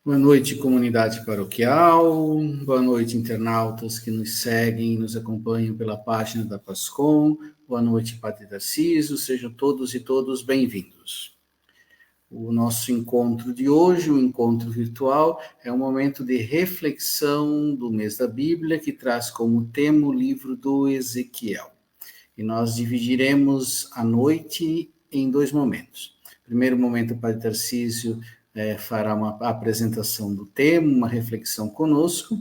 Boa noite, comunidade paroquial. Boa noite, internautas que nos seguem, nos acompanham pela página da Pascom. Boa noite, Padre Tarcísio. Sejam todos e todas bem-vindos. O nosso encontro de hoje, o encontro virtual, é um momento de reflexão do mês da Bíblia, que traz como tema o livro do Ezequiel. E nós dividiremos a noite em dois momentos. Primeiro momento, o Padre Tarcísio fará uma apresentação do tema, uma reflexão conosco,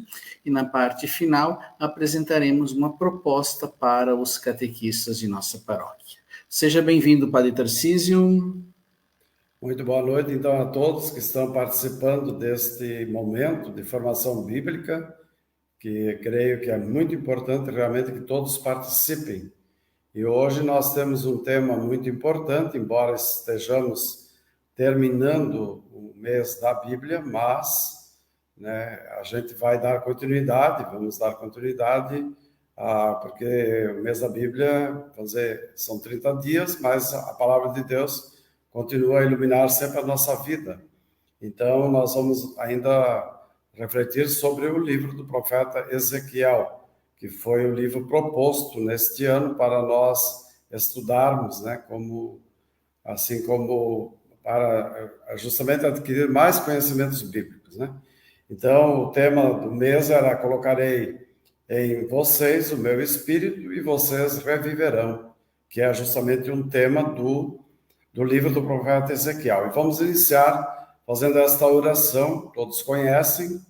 e na parte final apresentaremos uma proposta para os catequistas de nossa paróquia. Seja bem-vindo, Padre Tarcísio. Muito boa noite, então, a todos que estão participando deste momento de formação bíblica, que creio que é muito importante realmente que todos participem. E hoje nós temos um tema muito importante, embora estejamos terminando o mês da Bíblia, mas a gente vai dar continuidade, vamos dar continuidade, porque o mês da Bíblia, vamos dizer, são 30 dias, mas a palavra de Deus continua a iluminar sempre a nossa vida. Então, nós vamos ainda refletir sobre o livro do profeta Ezequiel, que foi o livro proposto neste ano para nós estudarmos, assim como para justamente adquirir mais conhecimentos bíblicos, Então, o tema do mês era: colocarei em vocês o meu espírito e vocês reviverão, que é justamente um tema do livro do profeta Ezequiel. E vamos iniciar fazendo esta oração, todos conhecem,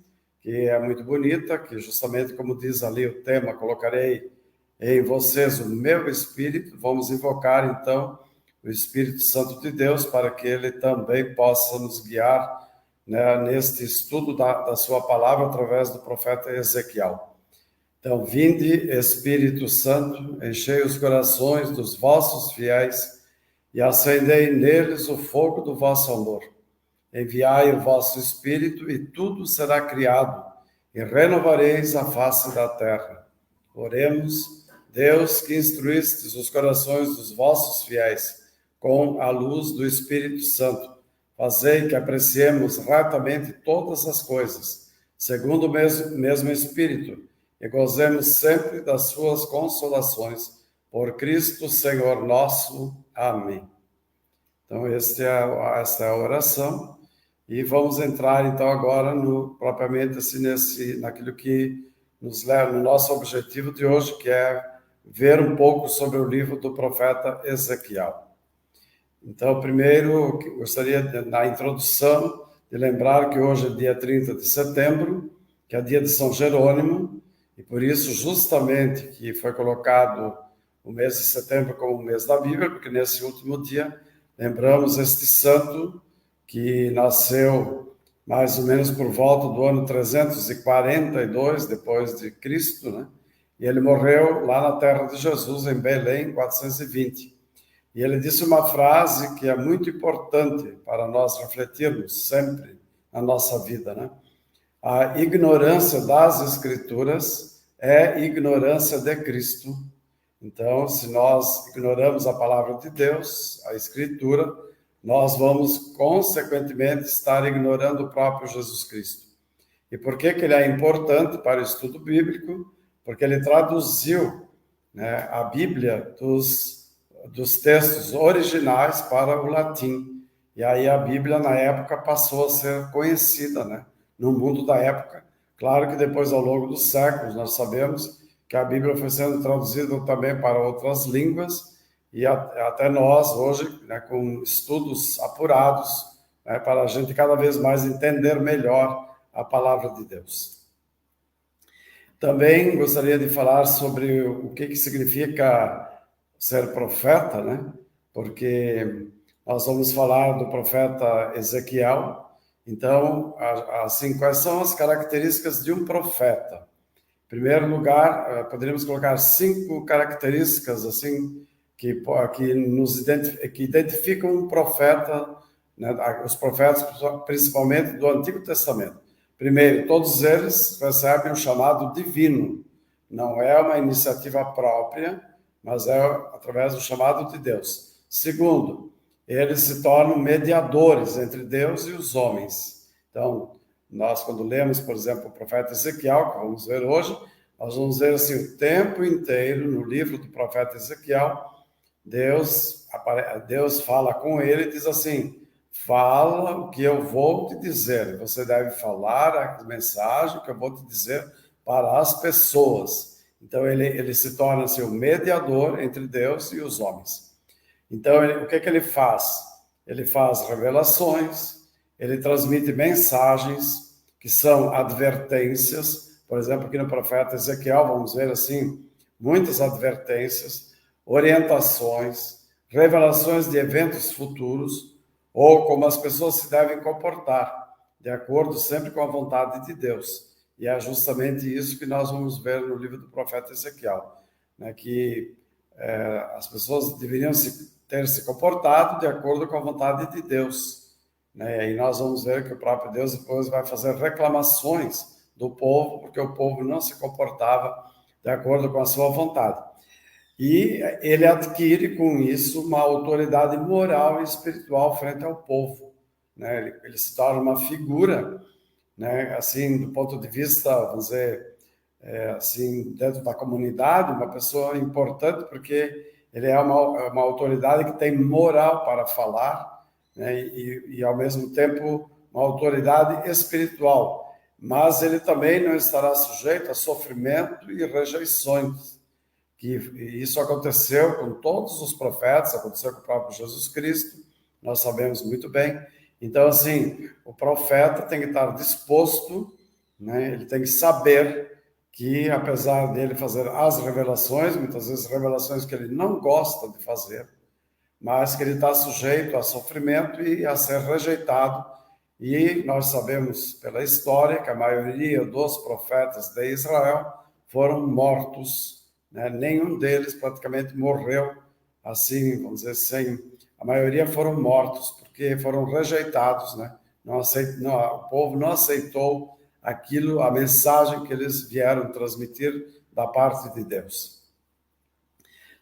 que é muito bonita, que justamente como diz ali o tema, colocarei em vocês o meu espírito. Vamos invocar então o Espírito Santo de Deus para que ele também possa nos guiar neste estudo da sua palavra através do profeta Ezequiel. Então, vinde, Espírito Santo, enchei os corações dos vossos fiéis e acendei neles o fogo do vosso amor. Enviai o vosso Espírito e tudo será criado, e renovareis a face da terra. Oremos. Deus, que instruístes os corações dos vossos fiéis com a luz do Espírito Santo, fazei que apreciemos retamente todas as coisas, segundo o mesmo Espírito, e gozemos sempre das suas consolações. Por Cristo, Senhor nosso. Amém. Então, esta é a oração. E vamos entrar, então, agora propriamente assim, naquilo que nos leva no nosso objetivo de hoje, que é ver um pouco sobre o livro do profeta Ezequiel. Então, primeiro, gostaria, na introdução, de lembrar que hoje é dia 30 de setembro, que é dia de São Jerônimo, e por isso, justamente, que foi colocado o mês de setembro como o mês da Bíblia, porque nesse último dia lembramos este santo que nasceu mais ou menos por volta do ano 342 depois de Cristo, E ele morreu lá na terra de Jesus, em Belém, em 420. E ele disse uma frase que é muito importante para nós refletirmos sempre na nossa vida, A ignorância das Escrituras é ignorância de Cristo. Então, se nós ignoramos a palavra de Deus, a Escritura, nós vamos, consequentemente, estar ignorando o próprio Jesus Cristo. E por que ele é importante para o estudo bíblico? Porque ele traduziu a Bíblia dos textos originais para o latim. E aí a Bíblia, na época, passou a ser conhecida, no mundo da época. Claro que depois, ao longo dos séculos, nós sabemos que a Bíblia foi sendo traduzida também para outras línguas, e até nós, hoje, com estudos apurados, para a gente cada vez mais entender melhor a palavra de Deus. Também gostaria de falar sobre o que significa ser profeta, Porque nós vamos falar do profeta Ezequiel. Então, assim, quais são as características de um profeta? Em primeiro lugar, poderíamos colocar 5 características assim que identificam um profeta, os profetas principalmente do Antigo Testamento. Primeiro, todos eles recebem um chamado divino. Não é uma iniciativa própria, mas é através do chamado de Deus. Segundo, eles se tornam mediadores entre Deus e os homens. Então, Nós, quando lemos, por exemplo, o profeta Ezequiel, que vamos ver hoje, nós vamos ver assim, o tempo inteiro no livro do profeta Ezequiel, Deus fala com ele e diz assim: fala o que eu vou te dizer. Você deve falar a mensagem que eu vou te dizer para as pessoas. Então, ele se torna assim, o mediador entre Deus e os homens. Então, o que ele faz? Ele faz revelações, ele transmite mensagens que são advertências. Por exemplo, aqui no profeta Ezequiel, vamos ver assim, muitas advertências, orientações, revelações de eventos futuros, ou como as pessoas se devem comportar, de acordo sempre com a vontade de Deus. E é justamente isso que nós vamos ver no livro do profeta Ezequiel, né, que as pessoas deveriam ter se comportado de acordo com a vontade de Deus, né? E nós vamos ver que o próprio Deus depois vai fazer reclamações do povo, porque o povo não se comportava de acordo com a sua vontade. E ele adquire com isso uma autoridade moral e espiritual frente ao povo, né? Ele se torna uma figura, né? Assim, do ponto de vista, vamos dizer, assim, dentro da comunidade, uma pessoa importante, porque ele é uma autoridade que tem moral para falar, né? E ao mesmo tempo, uma autoridade espiritual. Mas ele também não estará sujeito a sofrimento e rejeições, que isso aconteceu com todos os profetas, aconteceu com o próprio Jesus Cristo, nós sabemos muito bem. Então, assim, o profeta tem que estar disposto, né? Ele tem que saber que, apesar dele fazer as revelações, muitas vezes revelações que ele não gosta de fazer, mas que ele está sujeito a sofrimento e a ser rejeitado. E nós sabemos pela história que a maioria dos profetas de Israel foram mortos, né? Nenhum deles praticamente morreu assim, vamos dizer, sem... A maioria foram mortos, porque foram rejeitados, né? O povo não aceitou aquilo, a mensagem que eles vieram transmitir da parte de Deus.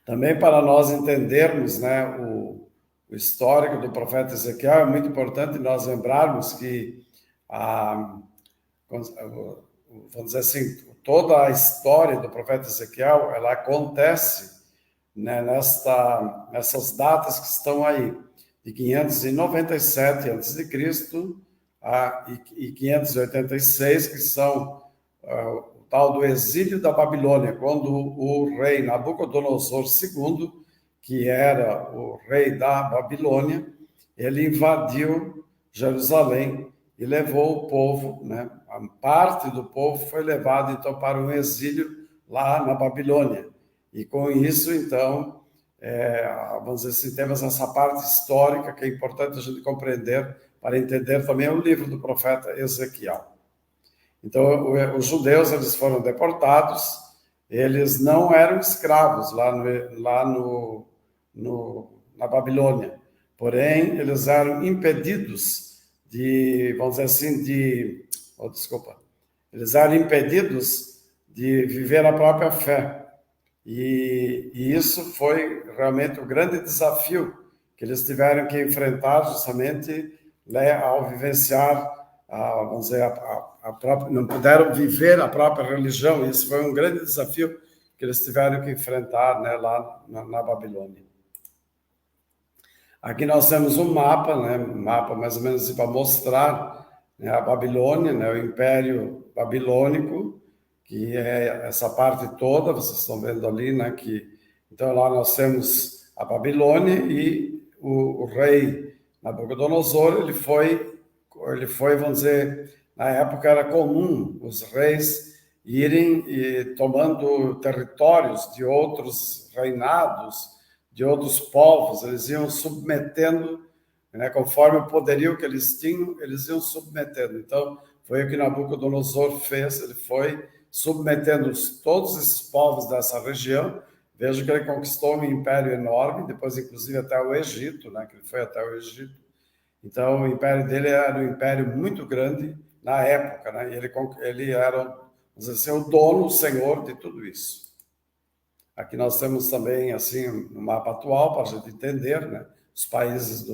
Também para nós entendermos, né, o histórico do profeta Ezequiel, é muito importante nós lembrarmos que, vamos dizer assim, toda a história do profeta Ezequiel, ela acontece, né, nessas datas que estão aí, de 597 a.C. E 586, que são o tal do exílio da Babilônia, quando o rei Nabucodonosor II, que era o rei da Babilônia, ele invadiu Jerusalém e levou o povo, né? A parte do povo foi levada então para um exílio lá na Babilônia. E com isso, então, vamos dizer assim, temos essa parte histórica que é importante a gente compreender para entender também o livro do profeta Ezequiel. Então, os judeus, eles foram deportados, eles não eram escravos na Babilônia, porém, eles eram impedidos vamos dizer assim, eles eram impedidos de viver a própria fé. E isso foi realmente o grande desafio que eles tiveram que enfrentar justamente, né, ao vivenciar, vamos dizer, não puderam viver a própria religião. Isso foi um grande desafio que eles tiveram que enfrentar, né, lá na Babilônia. Aqui nós temos um mapa, né, mais ou menos assim, para mostrar, né, a Babilônia, né, o Império Babilônico, que é essa parte toda, vocês estão vendo ali, né, então lá nós temos a Babilônia e o rei Nabucodonosor, ele foi, vamos dizer, na época era comum os reis irem tomando territórios de outros reinados, de outros povos, eles iam submetendo, né, conforme o poderio que eles tinham, eles iam submetendo. Então, foi o que Nabucodonosor fez, ele foi submetendo todos esses povos dessa região. Veja que ele conquistou um império enorme, depois inclusive até o Egito, né, que ele foi até o Egito. Então, o império dele era um império muito grande na época, né, e ele era, vamos dizer assim, o dono, o senhor de tudo isso. Aqui nós temos também, assim, no mapa atual, para a gente entender, né, os países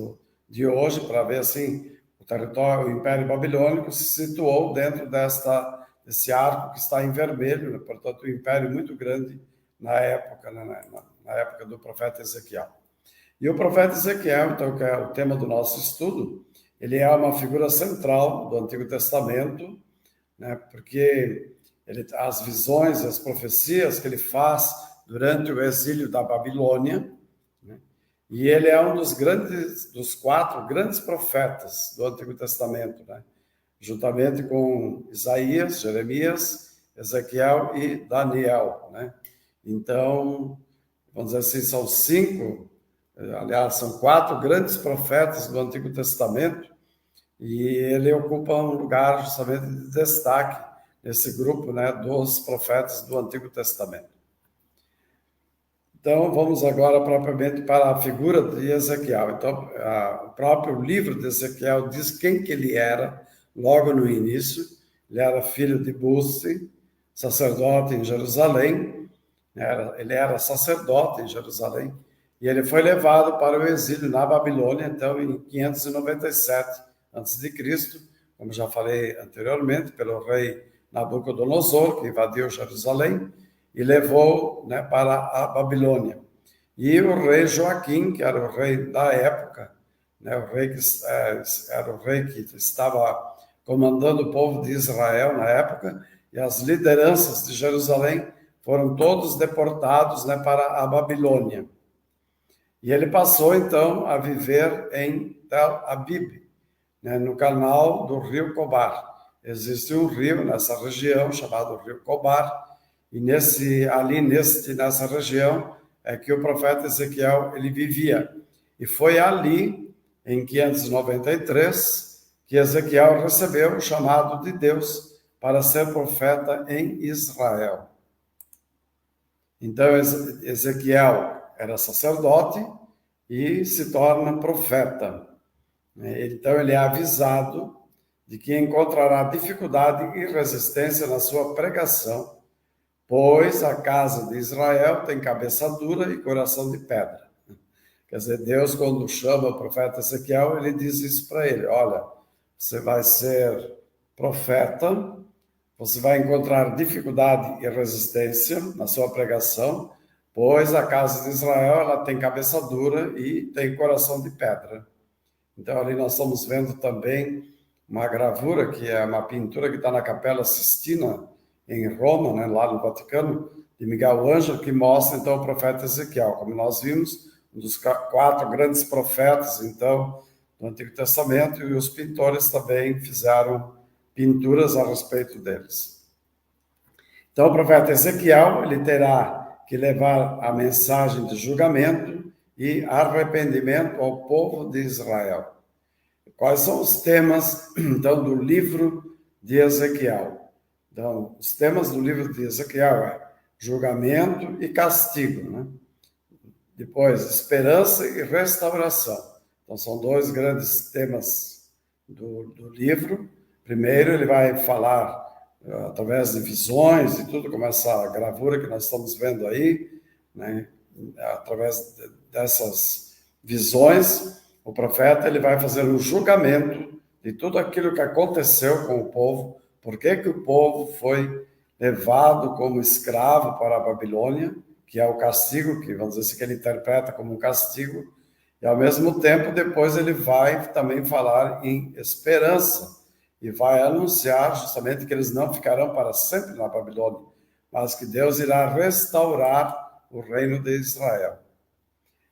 de hoje, para ver, assim, território, o Império Babilônico se situou dentro desse arco que está em vermelho, né? Portanto, um império muito grande na época, né? Na época do profeta Ezequiel. E o profeta Ezequiel, então, que é o tema do nosso estudo, ele é uma figura central do Antigo Testamento, né? Porque as visões e as profecias que ele faz durante o exílio da Babilônia, né? E ele é um dos 4 grandes profetas do Antigo Testamento, né? Juntamente com Isaías, Jeremias, Ezequiel e Daniel, né? Então, vamos dizer assim, são 5, aliás, são 4 grandes profetas do Antigo Testamento, e ele ocupa um lugar justamente de destaque nesse grupo, né, dos profetas do Antigo Testamento. Então, vamos agora propriamente para a figura de Ezequiel. Então, o próprio livro de Ezequiel diz quem que ele era logo no início. Ele era filho de Buzi, sacerdote em Jerusalém. Ele era sacerdote em Jerusalém. E ele foi levado para o exílio na Babilônia, então, em 597 a.C., como já falei anteriormente, pelo rei Nabucodonosor, que invadiu Jerusalém e levou, né, para a Babilônia. E o rei Joaquim, que era o rei da época, né, era o rei que estava comandando o povo de Israel na época, e as lideranças de Jerusalém foram todos deportados, né, para a Babilônia. E ele passou, então, a viver em Tel Abib, né, no canal do rio Cobar. Existe um rio nessa região chamado Rio Cobar, e nessa região é que o profeta Ezequiel ele vivia. E foi ali, em 593, que Ezequiel recebeu o chamado de Deus para ser profeta em Israel. Então, Ezequiel era sacerdote e se torna profeta. Então, ele é avisado de que encontrará dificuldade e resistência na sua pregação, pois a casa de Israel tem cabeça dura e coração de pedra. Quer dizer, Deus, quando chama o profeta Ezequiel, ele diz isso para ele: olha, você vai ser profeta, você vai encontrar dificuldade e resistência na sua pregação, pois a casa de Israel ela tem cabeça dura e tem coração de pedra. Então, ali nós estamos vendo também uma gravura, que é uma pintura que está na Capela Sistina, em Roma, né, lá no Vaticano, de Miguel Ângelo, que mostra, então, o profeta Ezequiel. Como nós vimos, um dos 4 grandes profetas, então, do Antigo Testamento, e os pintores também fizeram pinturas a respeito deles. Então, o profeta Ezequiel, ele terá que levar a mensagem de julgamento e arrependimento ao povo de Israel. Quais são os temas, então, do livro de Ezequiel? Então, os temas do livro de Ezequiel é julgamento e castigo, né? Depois, esperança e restauração. Então, são 2 grandes temas do livro. Primeiro, ele vai falar através de visões e tudo, como essa gravura que nós estamos vendo aí, né? Através dessas visões, o profeta ele vai fazer um julgamento de tudo aquilo que aconteceu com o povo, por que o povo foi levado como escravo para a Babilônia, que é o castigo, que vamos dizer assim, que ele interpreta como um castigo, e ao mesmo tempo depois ele vai também falar em esperança, e vai anunciar justamente que eles não ficarão para sempre na Babilônia, mas que Deus irá restaurar o reino de Israel.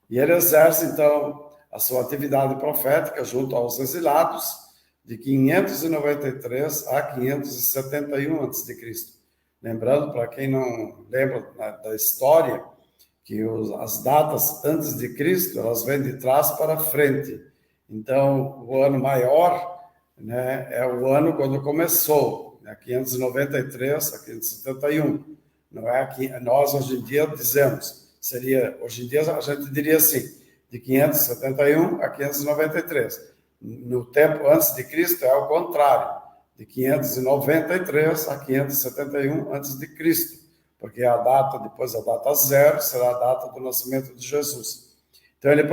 E ele exerce, então, a sua atividade profética junto aos exilados de 593 a 571 a.C. Lembrando, para quem não lembra da história, que as datas antes de Cristo, elas vêm de trás para frente. Então, o ano maior, né, é o ano quando começou, né, 593 a 571. Não é que nós hoje em dia dizemos, hoje em dia a gente diria assim, de 571 a 593. No tempo antes de Cristo é o contrário, de 593 a 571 antes de Cristo, porque depois a data 0 será a data do nascimento de Jesus. Então ele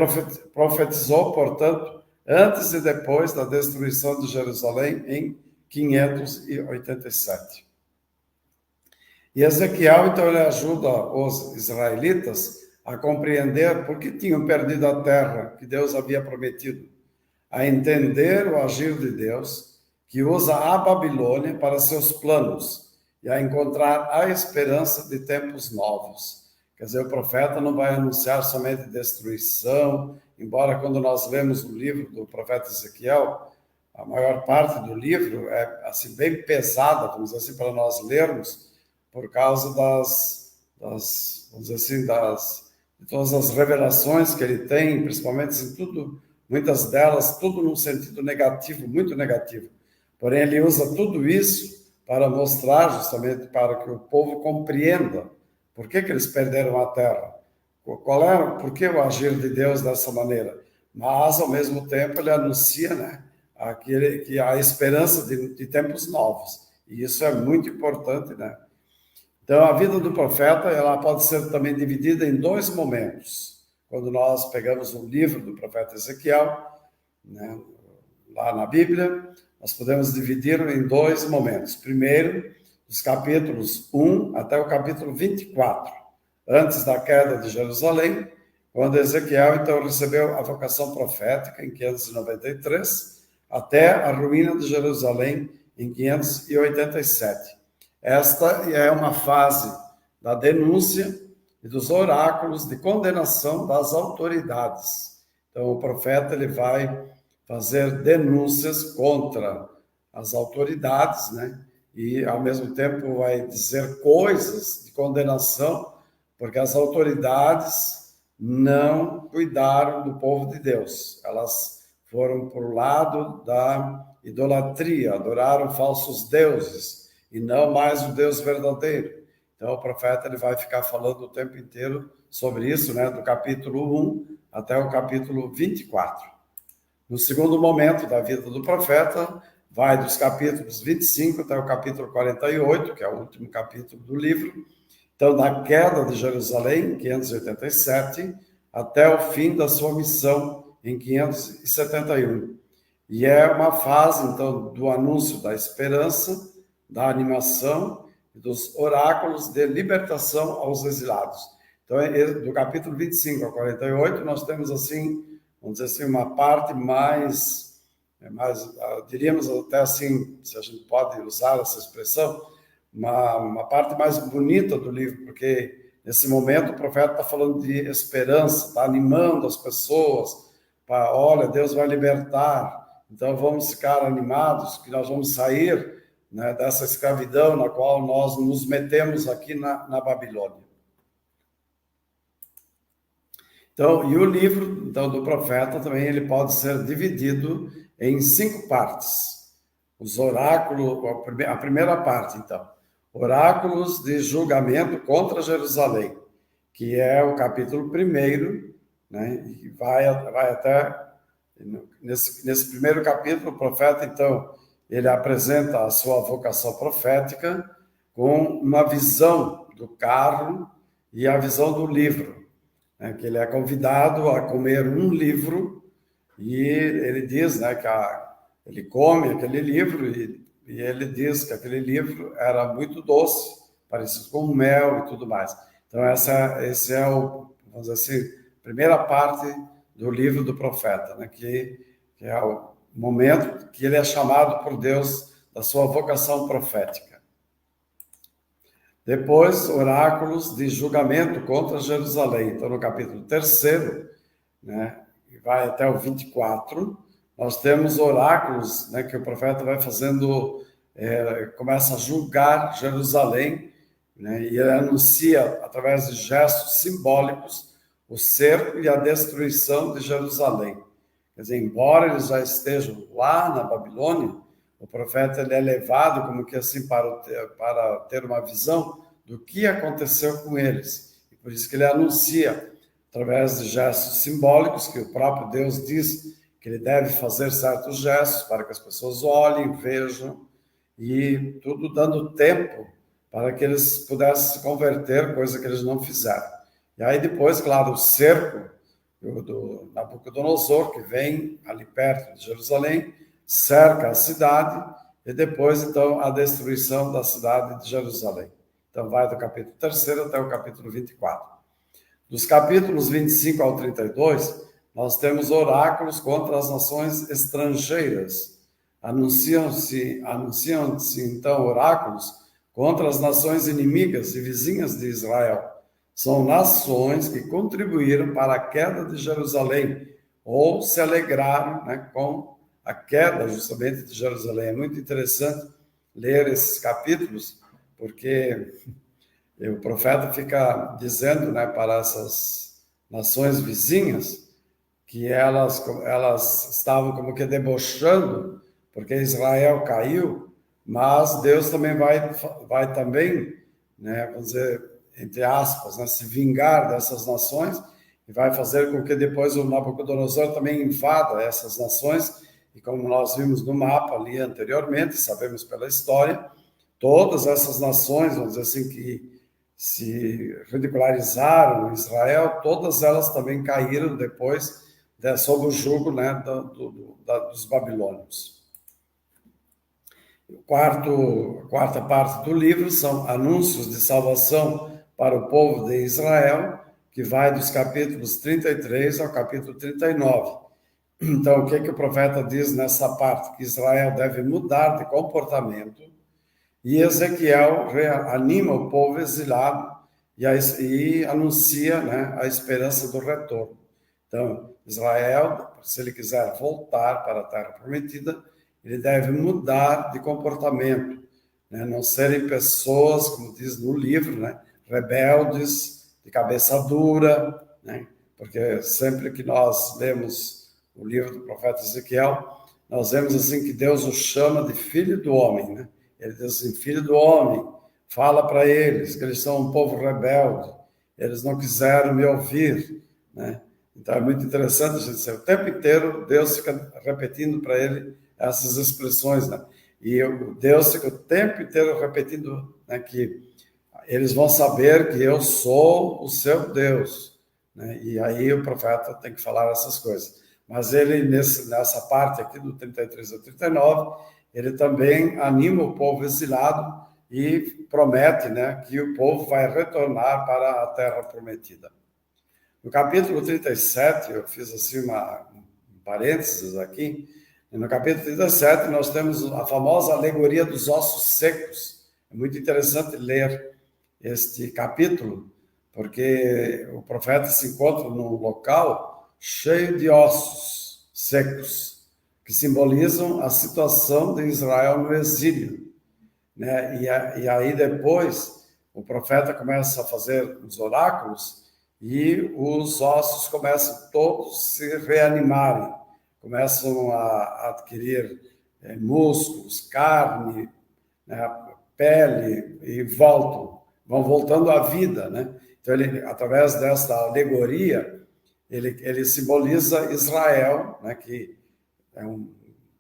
profetizou, portanto, antes e depois da destruição de Jerusalém em 587. E Ezequiel, então, ele ajuda os israelitas a compreender por que tinham perdido a terra que Deus havia prometido, a entender o agir de Deus, que usa a Babilônia para seus planos, e a encontrar a esperança de tempos novos. Quer dizer, o profeta não vai anunciar somente destruição, embora quando nós lemos o livro do profeta Ezequiel, a maior parte do livro é assim, bem pesada, vamos dizer assim, para nós lermos, por causa vamos dizer assim, de todas as revelações que ele tem, principalmente assim, tudo, muitas delas, tudo num sentido negativo, muito negativo. Porém, ele usa tudo isso para mostrar justamente para que o povo compreenda por que eles perderam a terra, por que o agir de Deus dessa maneira. Mas, ao mesmo tempo, ele anuncia, né, que há esperança de tempos novos. E isso é muito importante, né? Então, a vida do profeta, ela pode ser também dividida em dois momentos. Quando nós pegamos o livro do profeta Ezequiel, né, lá na Bíblia, nós podemos dividi-lo em dois momentos. Primeiro, dos capítulos 1 até o capítulo 24, antes da queda de Jerusalém, quando Ezequiel, então, recebeu a vocação profética em 593, até a ruína de Jerusalém em 587. Esta é uma fase da denúncia e dos oráculos de condenação das autoridades. Então, o profeta ele vai fazer denúncias contra as autoridades, né? E, ao mesmo tempo, vai dizer coisas de condenação, porque as autoridades não cuidaram do povo de Deus. Elas foram para o lado da idolatria, adoraram falsos deuses, e não mais o Deus verdadeiro. Então, o profeta ele vai ficar falando o tempo inteiro sobre isso, né? Do capítulo 1 até o capítulo 24. No segundo momento da vida do profeta, vai dos capítulos 25 até o capítulo 48, que é o último capítulo do livro. Então, da queda de Jerusalém, em 587, até o fim da sua missão, em 571. E é uma fase, então, do anúncio da esperança, da animação e dos oráculos de libertação aos exilados. Então, do capítulo 25 ao 48, nós temos, assim, vamos dizer assim, uma parte mais, diríamos até assim, se a gente pode usar essa expressão, uma parte mais bonita do livro, porque nesse momento o profeta está falando de esperança, está animando as pessoas para, olha, Deus vai libertar, então vamos ficar animados, que nós vamos sair, né, dessa escravidão na qual nós nos metemos aqui na Babilônia. Então, e o livro então, do profeta também ele pode ser dividido em 5 partes. Os oráculos, a primeira parte, então, oráculos de julgamento contra Jerusalém, que é o capítulo 1, né, e vai até, nesse primeiro capítulo, o profeta, então, ele apresenta a sua vocação profética com uma visão do carro e a visão do livro, né, que ele é convidado a comer um livro e ele diz, né, que ele come aquele livro e ele diz que aquele livro era muito doce, parecido com mel e tudo mais. Então, esse é vamos dizer assim, a primeira parte do livro do profeta, né, que é o momento que ele é chamado por Deus da sua vocação profética. Depois, oráculos de julgamento contra Jerusalém. Então, no capítulo 3, né, e vai até o 24, nós temos oráculos, né, que o profeta vai fazendo, começa a julgar Jerusalém, né, e ele anuncia, através de gestos simbólicos, o cerco e a destruição de Jerusalém. Quer dizer, embora eles já estejam lá na Babilônia, o profeta ele é levado como que assim para ter uma visão do que aconteceu com eles. E por isso que ele anuncia, através de gestos simbólicos, que o próprio Deus diz que ele deve fazer certos gestos para que as pessoas olhem, vejam, e tudo dando tempo para que eles pudessem se converter, coisa que eles não fizeram. E aí depois, claro, o cerco do Nabucodonosor, que vem ali perto de Jerusalém, cerca a cidade, e depois, então, a destruição da cidade de Jerusalém. Então, vai do capítulo 3 até o capítulo 24. Dos capítulos 25 ao 32, nós temos oráculos contra as nações estrangeiras. Anunciam-se, então, oráculos contra as nações inimigas e vizinhas de Israel. São nações que contribuíram para a queda de Jerusalém, ou se alegraram, né, com a queda justamente de Jerusalém. É muito interessante ler esses capítulos, porque o profeta fica dizendo, né, para essas nações vizinhas que elas estavam como que debochando, porque Israel caiu, mas Deus também vai também, né, vamos dizer, entre aspas, né, se vingar dessas nações, e vai fazer com que depois o Nabucodonosor também invada essas nações, e como nós vimos no mapa ali anteriormente, sabemos pela história, todas essas nações, vamos dizer assim, que se ridicularizaram Israel, todas elas também caíram depois sob o jugo, né, dos babilônios. A quarta parte do livro são anúncios de salvação para o povo de Israel, que vai dos capítulos 33 ao capítulo 39. Então, o que o profeta diz nessa parte? Que Israel deve mudar de comportamento, e Ezequiel anima o povo exilado e anuncia, né, a esperança do retorno. Então, Israel, se ele quiser voltar para a Terra Prometida, ele deve mudar de comportamento, né? Não serem pessoas, como diz no livro, né, rebeldes, de cabeça dura, né? Porque sempre que nós lemos o livro do profeta Ezequiel, nós vemos assim que Deus o chama de filho do homem, né? Ele diz assim, filho do homem, fala para eles que eles são um povo rebelde, eles não quiseram me ouvir, né? Então é muito interessante a gente dizer, o tempo inteiro Deus fica repetindo para ele essas expressões, né? E Deus fica o tempo inteiro repetindo, né, que eles vão saber que eu sou o seu Deus, né? E aí o profeta tem que falar essas coisas. Mas ele, nessa parte aqui do 33 ao 39, ele também anima o povo exilado e promete, né, que o povo vai retornar para a terra prometida. No capítulo 37, eu fiz assim um parênteses aqui, e no capítulo 37 nós temos a famosa alegoria dos ossos secos. É muito interessante ler este capítulo, porque o profeta se encontra num local cheio de ossos secos, que simbolizam a situação de Israel no exílio, né? E aí depois o profeta começa a fazer os oráculos e os ossos começam todos a se reanimarem, começam a adquirir músculos, carne, né, pele, e vão voltando à vida, né? Então, ele, através desta alegoria, ele simboliza Israel, né, que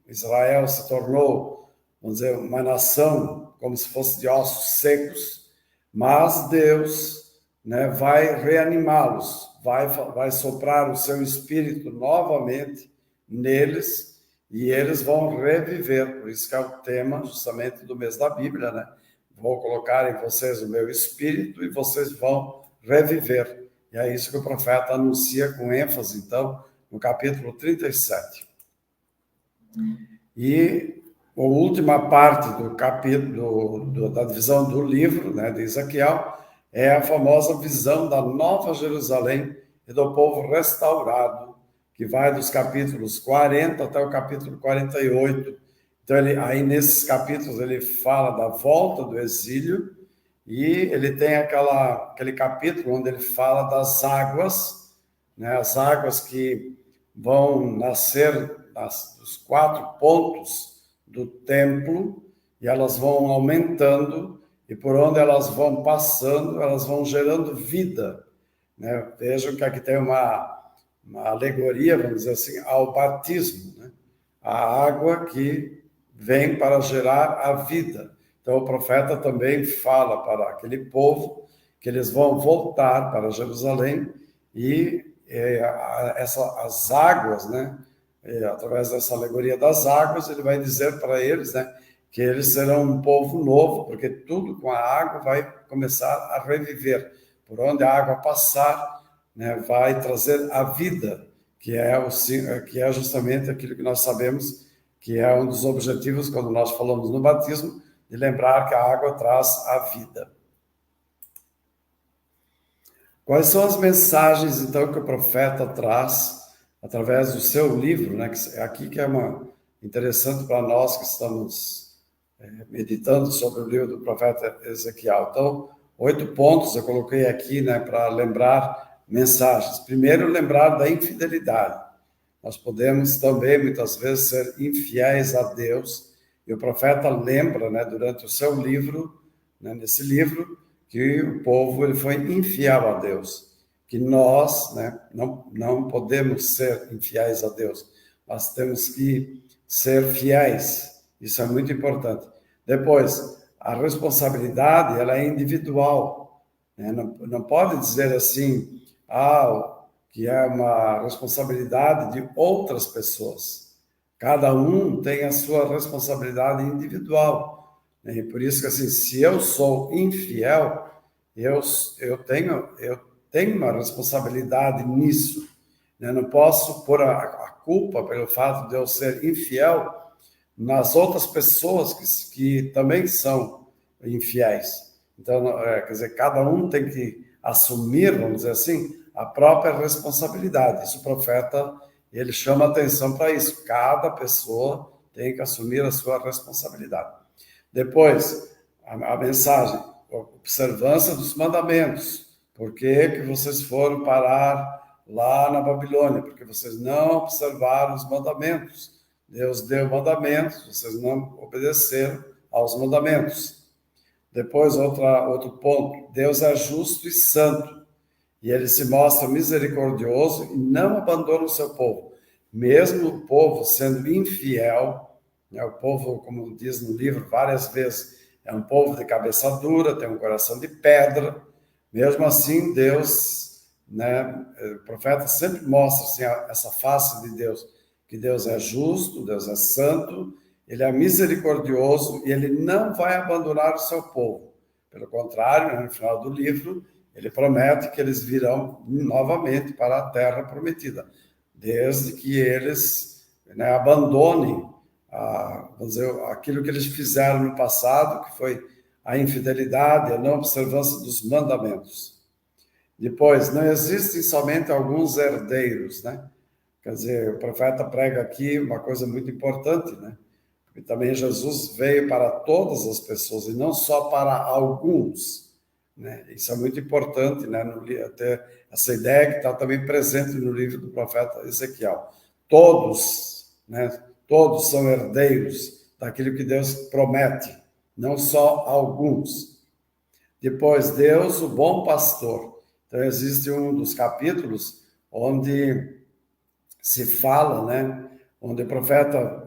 Israel se tornou, vamos dizer, uma nação como se fosse de ossos secos, mas Deus, né, vai reanimá-los, vai soprar o seu espírito novamente neles e eles vão reviver. Por isso que é o tema justamente do mês da Bíblia, né? Vou colocar em vocês o meu espírito e vocês vão reviver. E é isso que o profeta anuncia com ênfase, então, no capítulo 37. E a última parte do capítulo, da divisão do livro, né, de Ezequiel, é a famosa visão da Nova Jerusalém e do povo restaurado, que vai dos capítulos 40 até o capítulo 48. Então, aí nesses capítulos ele fala da volta do exílio e ele tem aquele capítulo onde ele fala das águas, né, as águas que vão nascer dos 4 pontos do templo e elas vão aumentando e por onde elas vão passando, elas vão gerando vida, né? Vejam que aqui tem uma alegoria, vamos dizer assim, ao batismo, né? A água que vem para gerar a vida. Então, o profeta também fala para aquele povo que eles vão voltar para Jerusalém e as águas, né? Através dessa alegoria das águas, ele vai dizer para eles, né, que eles serão um povo novo, porque tudo com a água vai começar a reviver. Por onde a água passar, né, vai trazer a vida, que é justamente aquilo que nós sabemos que é um dos objetivos, quando nós falamos no batismo, de lembrar que a água traz a vida. Quais são as mensagens, então, que o profeta traz através do seu livro, né? Aqui que é interessante para nós que estamos meditando sobre o livro do profeta Ezequiel. Então, 8 pontos eu coloquei aqui, né, para lembrar mensagens. Primeiro, lembrar da infidelidade. Nós podemos também, muitas vezes, ser infiéis a Deus, e o profeta lembra, né, durante o seu livro, né, nesse livro, que o povo ele foi infiel a Deus, que nós, né, não podemos ser infiéis a Deus, nós temos que ser fiéis, isso é muito importante. Depois, a responsabilidade ela é individual, né? Não pode dizer assim, que é uma responsabilidade de outras pessoas. Cada um tem a sua responsabilidade individual. E por isso que, assim, se eu sou infiel, eu tenho uma responsabilidade nisso. Eu não posso pôr a culpa pelo fato de eu ser infiel nas outras pessoas que também são infiéis. Então, quer dizer, cada um tem que assumir, vamos dizer assim, a própria responsabilidade. Isso o profeta, ele chama atenção para isso. Cada pessoa tem que assumir a sua responsabilidade. Depois, a mensagem, observância dos mandamentos. Por que vocês foram parar lá na Babilônia? Porque vocês não observaram os mandamentos. Deus deu mandamentos, vocês não obedeceram aos mandamentos. Depois, outro ponto, Deus é justo e santo. E ele se mostra misericordioso e não abandona o seu povo. Mesmo o povo sendo infiel, né, o povo, como diz no livro várias vezes, é um povo de cabeça dura, tem um coração de pedra. Mesmo assim, Deus, né, o profeta sempre mostra assim, essa face de Deus, que Deus é justo, Deus é santo, ele é misericordioso e ele não vai abandonar o seu povo. Pelo contrário, no final do livro, ele promete que eles virão novamente para a terra prometida, desde que eles, né, abandonem vamos dizer, aquilo que eles fizeram no passado, que foi a infidelidade, a não observância dos mandamentos. Depois, não existem somente alguns herdeiros, né? Quer dizer, o profeta prega aqui uma coisa muito importante, né? Porque também Jesus veio para todas as pessoas e não só para alguns. Né? Isso é muito importante, né? Até essa ideia que está também presente no livro do profeta Ezequiel. Todos, né? Todos são herdeiros daquilo que Deus promete, não só alguns. Depois, Deus, o bom pastor. Então, existe um dos capítulos onde se fala, né? Onde o profeta,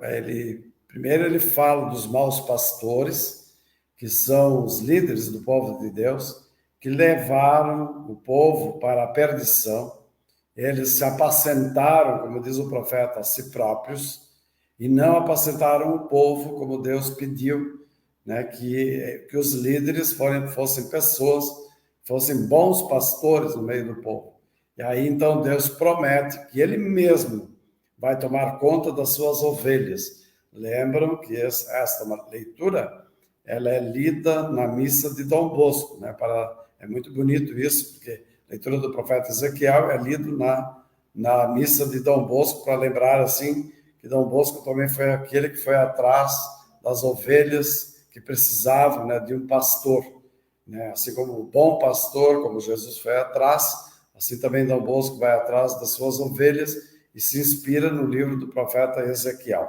primeiro ele fala dos maus pastores, que são os líderes do povo de Deus, que levaram o povo para a perdição. Eles se apacentaram, como diz o profeta, a si próprios, e não apacentaram o povo como Deus pediu, né? Que os líderes fossem pessoas, fossem bons pastores no meio do povo. E aí, então, Deus promete que ele mesmo vai tomar conta das suas ovelhas. Lembram que esta leitura ela é lida na missa de Dom Bosco, né? É muito bonito isso, porque a leitura do profeta Ezequiel é lido na missa de Dom Bosco, para lembrar assim que Dom Bosco também foi aquele que foi atrás das ovelhas que precisavam, né, de um pastor. Né? Assim como o bom pastor, como Jesus foi atrás, assim também Dom Bosco vai atrás das suas ovelhas e se inspira no livro do profeta Ezequiel.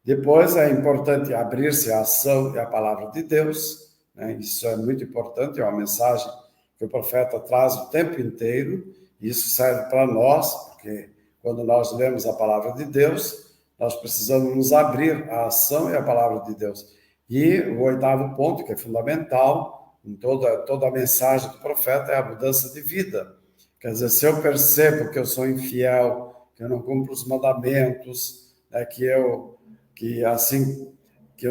Depois é importante abrir-se à ação e à palavra de Deus, né? Isso é muito importante, é uma mensagem que o profeta traz o tempo inteiro, e isso serve para nós, porque quando nós lemos a palavra de Deus, nós precisamos nos abrir à ação e à palavra de Deus. E o 8º ponto, que é fundamental em toda a mensagem do profeta, é a mudança de vida. Quer dizer, se eu percebo que eu sou infiel, que eu não cumpro os mandamentos, né, que eu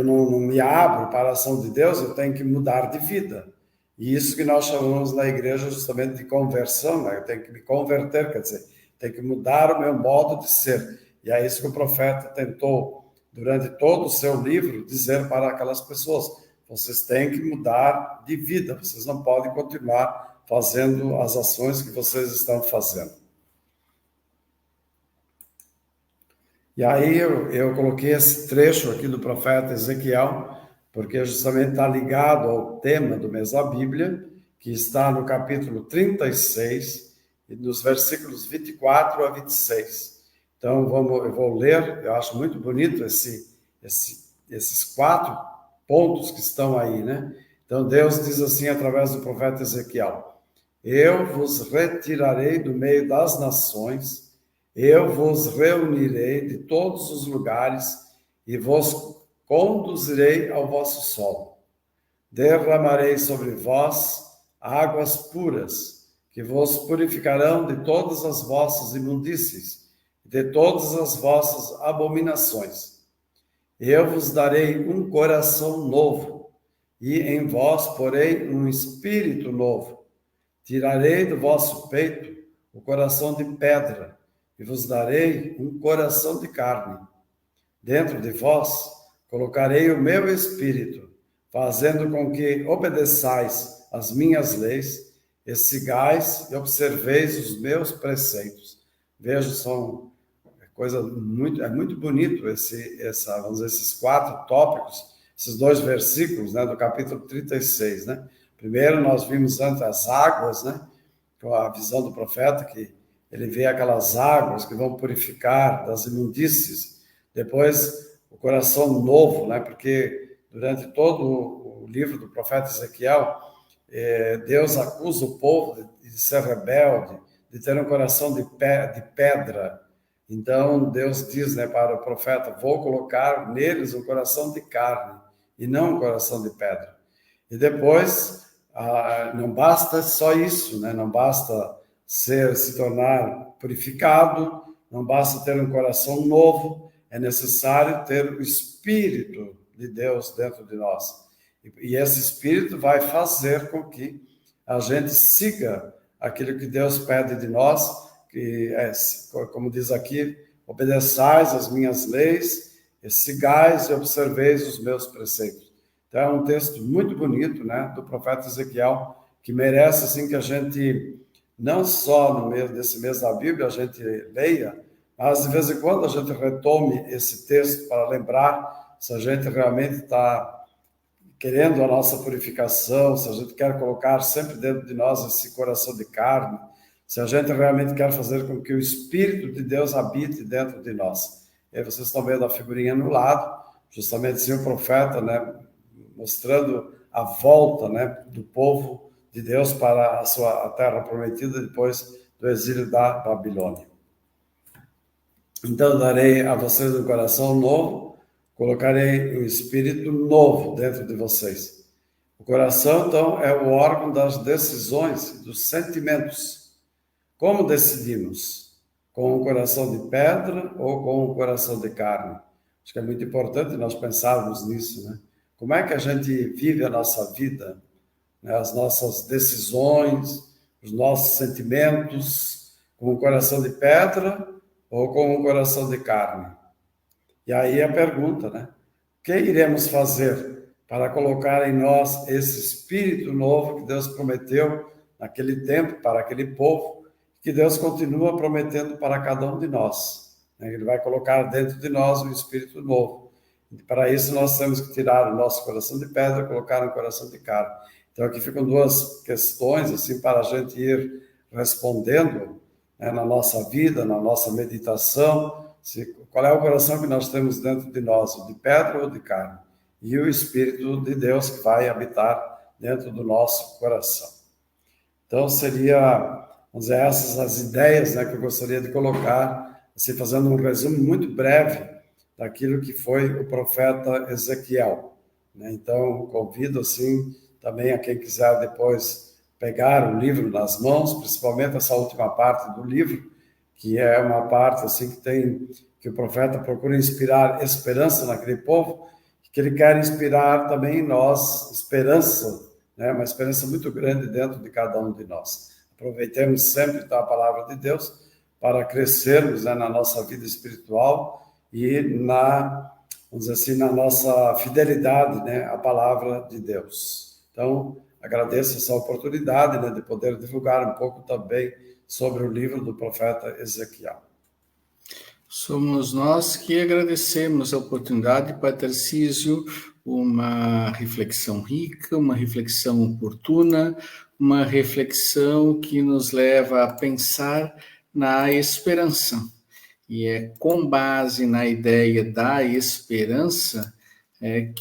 não me abro para a ação de Deus, eu tenho que mudar de vida. E isso que nós chamamos na igreja justamente de conversão, né? Eu tenho que me converter, quer dizer, tenho que mudar o meu modo de ser. E é isso que o profeta tentou, durante todo o seu livro, dizer para aquelas pessoas: vocês têm que mudar de vida, vocês não podem continuar fazendo as ações que vocês estão fazendo. E aí eu coloquei esse trecho aqui do profeta Ezequiel, porque justamente está ligado ao tema do mês da Bíblia, que está no capítulo 36, e nos versículos 24 a 26. Então, eu vou ler, eu acho muito bonito esses 4 pontos que estão aí, né? Então, Deus diz assim, através do profeta Ezequiel: eu vos retirarei do meio das nações, eu vos reunirei de todos os lugares e vos conduzirei ao vosso solo. Derramarei sobre vós águas puras, que vos purificarão de todas as vossas imundícies, de todas as vossas abominações. Eu vos darei um coração novo, e em vós porei um espírito novo. Tirarei do vosso peito o coração de pedra, e vos darei um coração de carne. Dentro de vós colocarei o meu espírito, fazendo com que obedeçais as minhas leis, e sigais e observeis os meus preceitos. Veja, é muito bonito vamos dizer, esses 4 tópicos, esses 2 versículos, né, do capítulo 36, né? Primeiro, nós vimos antes as águas, né? Com a visão do profeta, que ele vê aquelas águas que vão purificar das imundícies. Depois, o coração novo, né? Porque durante todo o livro do profeta Ezequiel, Deus acusa o povo de ser rebelde, de ter um coração de pedra. Então, Deus diz, né, para o profeta: vou colocar neles um coração de carne e não um coração de pedra. E depois, não basta só isso, né? Não basta se tornar purificado, não basta ter um coração novo, é necessário ter o Espírito de Deus dentro de nós. E esse Espírito vai fazer com que a gente siga aquilo que Deus pede de nós, que é, como diz aqui: obedeçais as minhas leis, e sigais e observeis os meus preceitos. Então, é um texto muito bonito, né, do profeta Ezequiel, que merece assim que a gente, não só no meio desse mês da Bíblia, a gente leia, mas de vez em quando a gente retome esse texto para lembrar se a gente realmente está querendo a nossa purificação, se a gente quer colocar sempre dentro de nós esse coração de carne, se a gente realmente quer fazer com que o Espírito de Deus habite dentro de nós. E aí vocês estão vendo a figurinha no lado, justamente assim o profeta, né, mostrando a volta, né, do povo de Deus para a terra prometida depois do exílio da Babilônia. Então, darei a vocês um coração novo, colocarei um espírito novo dentro de vocês. O coração, então, é o órgão das decisões, dos sentimentos. Como decidimos? Com um coração de pedra ou com um coração de carne? Acho que é muito importante nós pensarmos nisso, né? Como é que a gente vive a nossa vida, né? As nossas decisões, os nossos sentimentos, com um coração de pedra ou com um coração de carne? E aí a pergunta, né? O que iremos fazer para colocar em nós esse espírito novo que Deus prometeu naquele tempo para aquele povo, que Deus continua prometendo para cada um de nós, né? Ele vai colocar dentro de nós um espírito novo. E para isso nós temos que tirar o nosso coração de pedra e colocar um coração de carne. Então aqui ficam 2 questões assim para a gente ir respondendo, né, na nossa vida, na nossa meditação. Qual é o coração que nós temos dentro de nós, o de pedra ou de carne? E o Espírito de Deus que vai habitar dentro do nosso coração. Então, vamos dizer, essas as ideias, né, que eu gostaria de colocar, assim, fazendo um resumo muito breve daquilo que foi o profeta Ezequiel, né? Então, convido, assim, também a quem quiser depois pegar o livro nas mãos, principalmente essa última parte do livro, que é uma parte assim que o profeta procura inspirar esperança naquele povo, que ele quer inspirar também em nós esperança, né? Uma esperança muito grande dentro de cada um de nós. Aproveitemos sempre a palavra de Deus para crescermos, né, na nossa vida espiritual e vamos dizer assim, na nossa fidelidade, né, à palavra de Deus. Então, agradeço essa oportunidade, né, de poder divulgar um pouco também sobre o livro do profeta Ezequiel. Somos nós que agradecemos a oportunidade, Padre Tarcísio, uma reflexão rica, uma reflexão oportuna, uma reflexão que nos leva a pensar na esperança. E é com base na ideia da esperança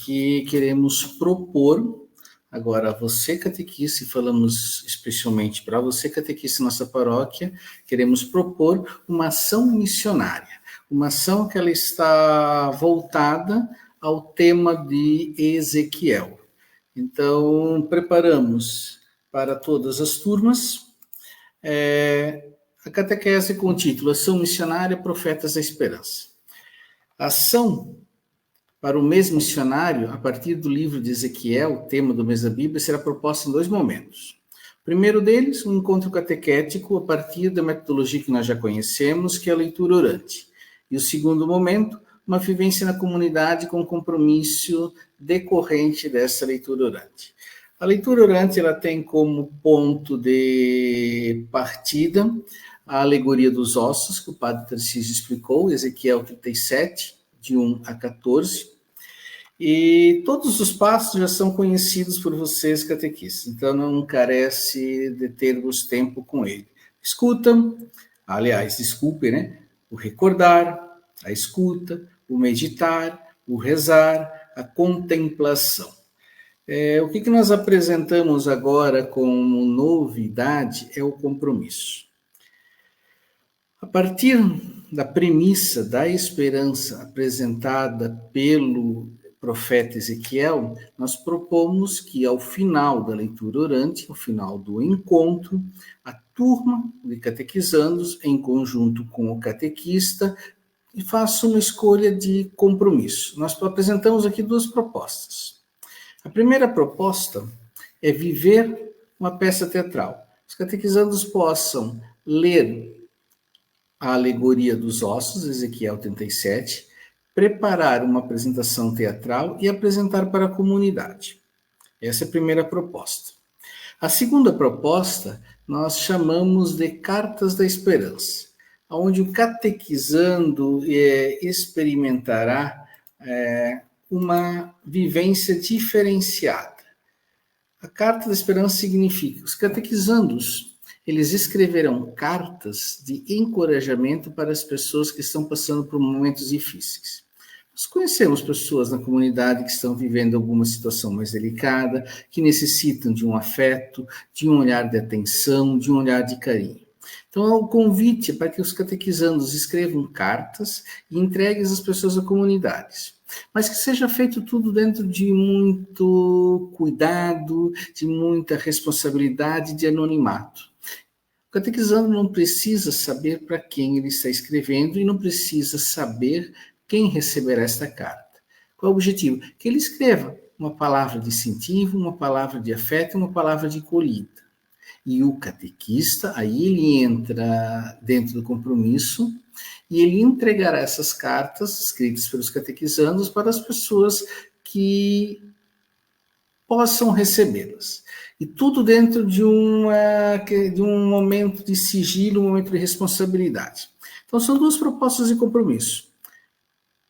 que queremos propor. Agora, você catequista, e falamos especialmente para você catequista nossa paróquia, queremos propor uma ação missionária, uma ação que ela está voltada ao tema de Ezequiel. Então, preparamos para todas as turmas a catequese com o título Ação Missionária, Profetas da Esperança. A ação para o mês missionário, a partir do livro de Ezequiel, tema do mês da Bíblia, será proposta em 2 momentos. O primeiro deles, um encontro catequético a partir da metodologia que nós já conhecemos, que é a leitura orante. E o segundo momento, uma vivência na comunidade com compromisso decorrente dessa leitura orante. A leitura orante ela tem como ponto de partida a alegoria dos ossos, que o padre Tarcísio explicou, Ezequiel 37, de 1 a 14. E todos os passos já são conhecidos por vocês, catequistas, então não carece de termos tempo com ele. Escutam, aliás, desculpe, né? O recordar, a escuta, o meditar, o rezar, a contemplação. O que nós apresentamos agora como novidade é o compromisso. A partir da premissa da esperança apresentada pelo profeta Ezequiel, nós propomos que ao final da leitura orante, ao final do encontro, a turma de catequizandos, em conjunto com o catequista, faça uma escolha de compromisso. Nós apresentamos aqui 2 propostas. A primeira proposta é viver uma peça teatral. Os catequizandos possam ler a alegoria dos ossos, Ezequiel 37, preparar uma apresentação teatral e apresentar para a comunidade. Essa é a primeira proposta. A segunda proposta nós chamamos de Cartas da Esperança, onde o catequizando experimentará uma vivência diferenciada. A Carta da Esperança significa que os catequizandos eles escreverão cartas de encorajamento para as pessoas que estão passando por momentos difíceis. Nós conhecemos pessoas na comunidade que estão vivendo alguma situação mais delicada, que necessitam de um afeto, de um olhar de atenção, de um olhar de carinho. Então, o convite é para que os catequizandos escrevam cartas e entreguem às pessoas da comunidade. Mas que seja feito tudo dentro de muito cuidado, de muita responsabilidade, de anonimato. O catequizando não precisa saber para quem ele está escrevendo e não precisa saber quem receberá esta carta. Qual é o objetivo? Que ele escreva uma palavra de incentivo, uma palavra de afeto, uma palavra de colheita. E o catequista, aí ele entra dentro do compromisso e ele entregará essas cartas escritas pelos catequizandos para as pessoas que possam recebê-las. E tudo dentro de um momento de sigilo, um momento de responsabilidade. Então, são 2 propostas de compromisso.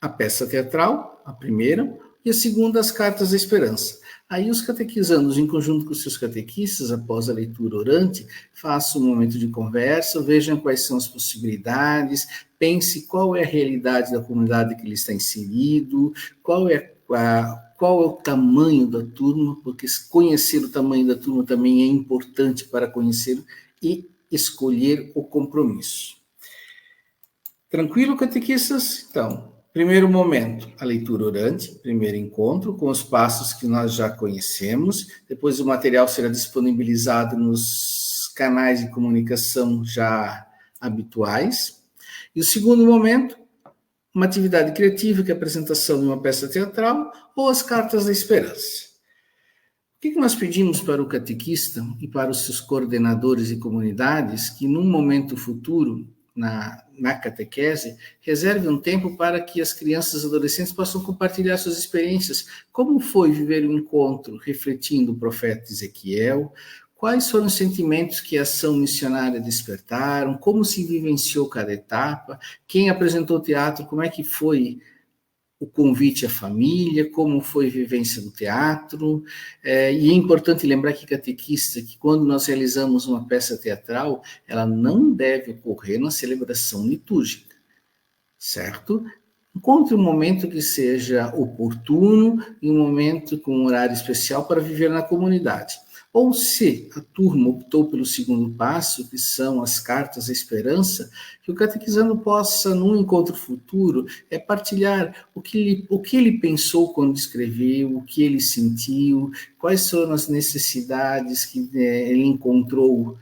A peça teatral, a primeira, e a segunda, as Cartas da Esperança. Aí os catequizandos, em conjunto com os seus catequistas, após a leitura orante, façam um momento de conversa, vejam quais são as possibilidades, pense qual é a realidade da comunidade que ele está inserido, qual é o tamanho da turma, porque conhecer o tamanho da turma também é importante para conhecer e escolher o compromisso. Tranquilo, catequistas? Então, Primeiro momento, a leitura orante, primeiro encontro, com os passos que nós já conhecemos. Depois o material será disponibilizado nos canais de comunicação já habituais. E o segundo momento, uma atividade criativa, que é a apresentação de uma peça teatral ou as cartas da esperança. O que nós pedimos para o catequista e para os seus coordenadores e comunidades que, num momento futuro, na catequese, reserve um tempo para que as crianças e adolescentes possam compartilhar suas experiências. Como foi viver um encontro refletindo o profeta Ezequiel? Quais foram os sentimentos que a ação missionária despertaram? Como se vivenciou cada etapa? Quem apresentou o teatro? Como é que foi o convite à família? Como foi a vivência do teatro? E é importante lembrar que catequista, que quando nós realizamos uma peça teatral, ela não deve ocorrer na celebração litúrgica, certo? Encontre um momento que seja oportuno e um momento com um horário especial para viver na comunidade. Ou se a turma optou pelo segundo passo, que são as cartas da esperança, que o catequizando possa, num encontro futuro, partilhar o que ele pensou quando escreveu, o que ele sentiu, quais foram as necessidades que ele encontrou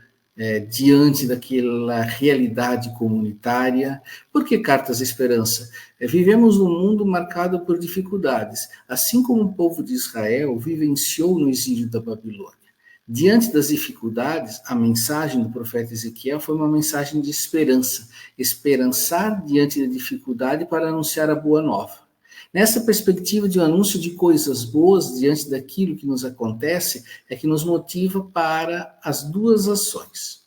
diante daquela realidade comunitária. Por que cartas da esperança? Vivemos num mundo marcado por dificuldades, assim como o povo de Israel vivenciou no exílio da Babilônia. Diante das dificuldades, a mensagem do profeta Ezequiel foi uma mensagem de esperança, esperançar diante da dificuldade para anunciar a boa nova. Nessa perspectiva de um anúncio de coisas boas diante daquilo que nos acontece, é que nos motiva para as duas ações.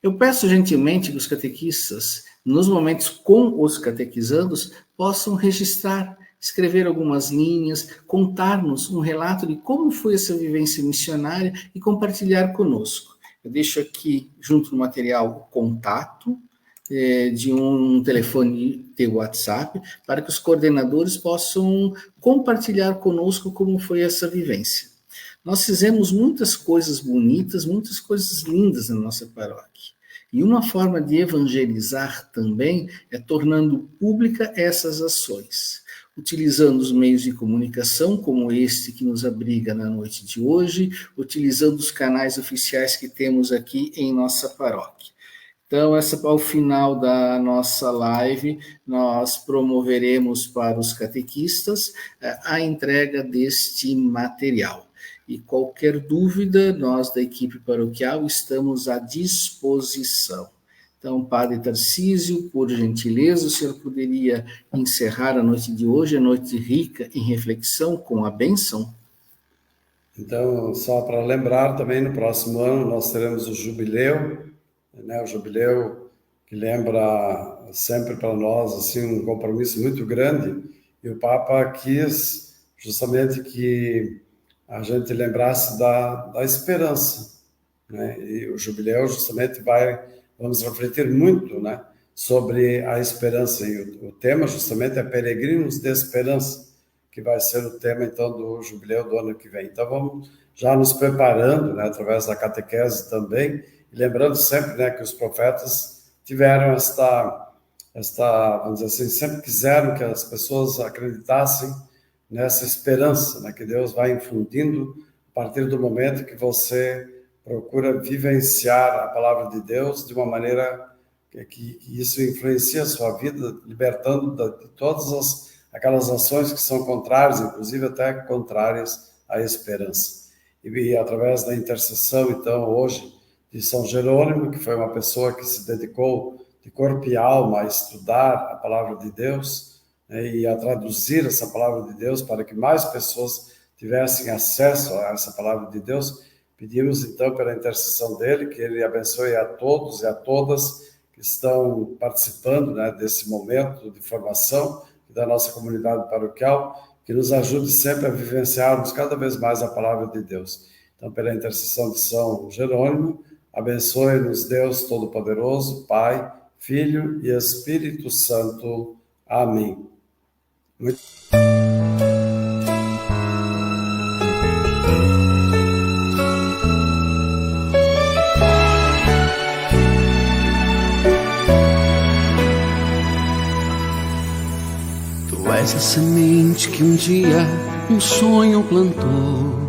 Eu peço gentilmente que os catequistas, nos momentos com os catequizandos, possam registrar, escrever algumas linhas, contar-nos um relato de como foi essa vivência missionária e compartilhar conosco. Eu deixo aqui, junto no material, o contato de um telefone de WhatsApp, para que os coordenadores possam compartilhar conosco como foi essa vivência. Nós fizemos muitas coisas bonitas, muitas coisas lindas na nossa paróquia. E uma forma de evangelizar também é tornando pública essas ações, utilizando os meios de comunicação, como este que nos abriga na noite de hoje, utilizando os canais oficiais que temos aqui em nossa paróquia. Então, ao final da nossa live, nós promoveremos para os catequistas a entrega deste material. E qualquer dúvida, nós da equipe paroquial estamos à disposição. Então, Padre Tarcísio, por gentileza, o senhor poderia encerrar a noite de hoje, a noite rica em reflexão, com a bênção? Então, só para lembrar também, no próximo ano nós teremos o jubileu, o jubileu que lembra sempre para nós assim, um compromisso muito grande, e o Papa quis justamente que a gente lembrasse da esperança, né? E o jubileu justamente vamos refletir muito, né, sobre a esperança, e o tema justamente é Peregrinos de Esperança, que vai ser o tema então do jubileu do ano que vem. Então vamos já nos preparando, né, através da catequese também, e lembrando sempre, né, que os profetas tiveram esta, vamos dizer assim, sempre quiseram que as pessoas acreditassem nessa esperança, né, que Deus vai infundindo a partir do momento que você procura vivenciar a palavra de Deus de uma maneira que isso influencia a sua vida, libertando de todas aquelas ações que são contrárias, inclusive até contrárias à esperança. E através da intercessão, então, hoje, de São Jerônimo, que foi uma pessoa que se dedicou de corpo e alma a estudar a palavra de Deus, né, e a traduzir essa palavra de Deus para que mais pessoas tivessem acesso a essa palavra de Deus. Pedimos, então, pela intercessão dele, que ele abençoe a todos e a todas que estão participando, né, desse momento de formação da nossa comunidade paroquial, que nos ajude sempre a vivenciarmos cada vez mais a palavra de Deus. Então, pela intercessão de São Jerônimo, abençoe-nos Deus Todo-Poderoso, Pai, Filho e Espírito Santo. Amém. essa semente que um dia um sonho plantou.